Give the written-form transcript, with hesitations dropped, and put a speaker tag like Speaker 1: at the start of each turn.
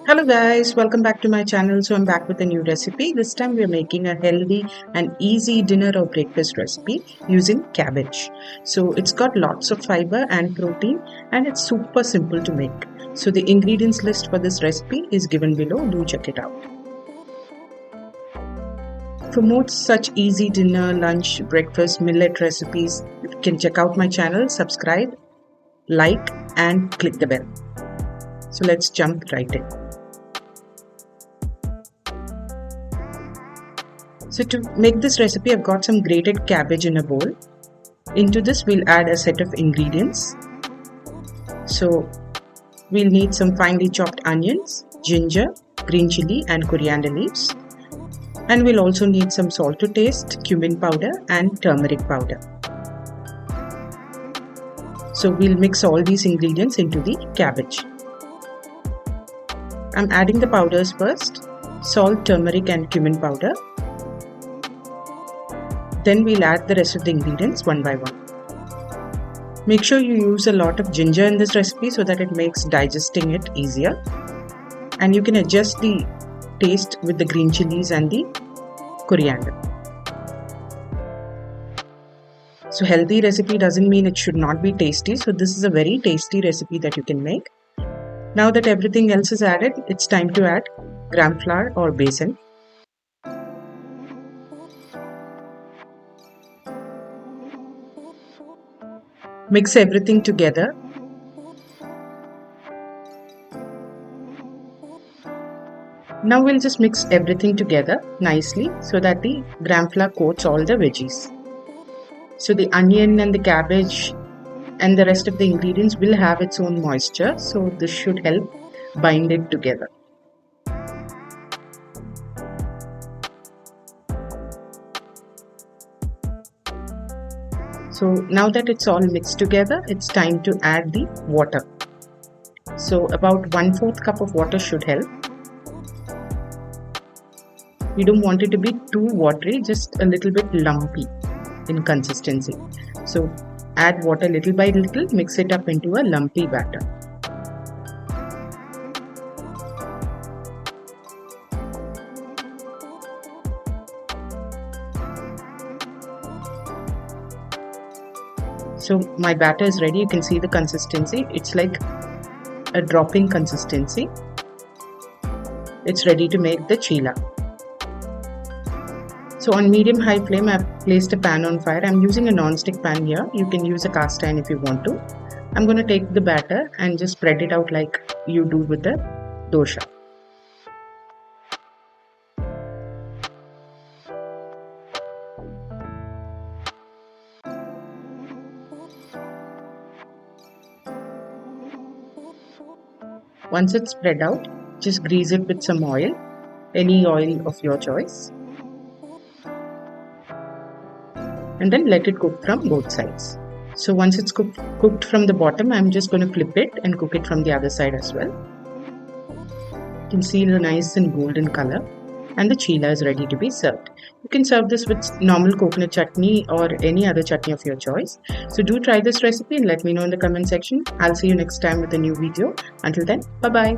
Speaker 1: Hello guys, welcome back to my channel. So I'm back with a new recipe. This time we're making a healthy and easy dinner or breakfast recipe using cabbage. So it's got lots of fiber and protein and it's super simple to make. So the ingredients list for this recipe is given below. Do check it out. For more such easy dinner, lunch, breakfast, millet recipes, you can check out my channel, subscribe, like and click the bell. So let's jump right in. So to make this recipe, I've got some grated cabbage in a bowl. Into this, we'll add a set of ingredients. So we'll need some finely chopped onions, ginger, green chilli and coriander leaves. And we'll also need some salt to taste, cumin powder and turmeric powder. So we'll mix all these ingredients into the cabbage. I'm adding the powders first, salt, turmeric and cumin powder. Then we'll add the rest of the ingredients one by one. Make sure you use a lot of ginger in this recipe so that it makes digesting it easier. And you can adjust the taste with the green chilies and the coriander. So healthy recipe doesn't mean it should not be tasty. So this is a very tasty recipe that you can make. Now that everything else is added, it's time to add gram flour or besan. Mix everything together. Now we'll just mix everything together nicely so that the gram flour coats all the veggies. So the onion and the cabbage and the rest of the ingredients will have its own moisture, so this should help bind it together. So now that it's all mixed together, it's time to add the water. So about 1/4 cup of water should help. You don't want it to be too watery, just a little bit lumpy in consistency. So add water little by little, mix it up into a lumpy batter. So my batter is ready. You can see the consistency. It's like a dropping consistency. It's ready to make the cheela. So on medium-high flame, I've placed a pan on fire. I'm using a non-stick pan here. You can use a cast iron if you want to. I'm going to take the batter and just spread it out like you do with the dosha. Once it's spread out, just grease it with some oil, any oil of your choice. And then let it cook from both sides. So once it's cooked from the bottom, I'm just going to flip it and cook it from the other side as well. You can see the nice and golden color and the cheela is ready to be served. You can serve this with normal coconut chutney or any other chutney of your choice. So do try this recipe and let me know in the comment section. I'll see you next time with a new video. Until then, bye-bye.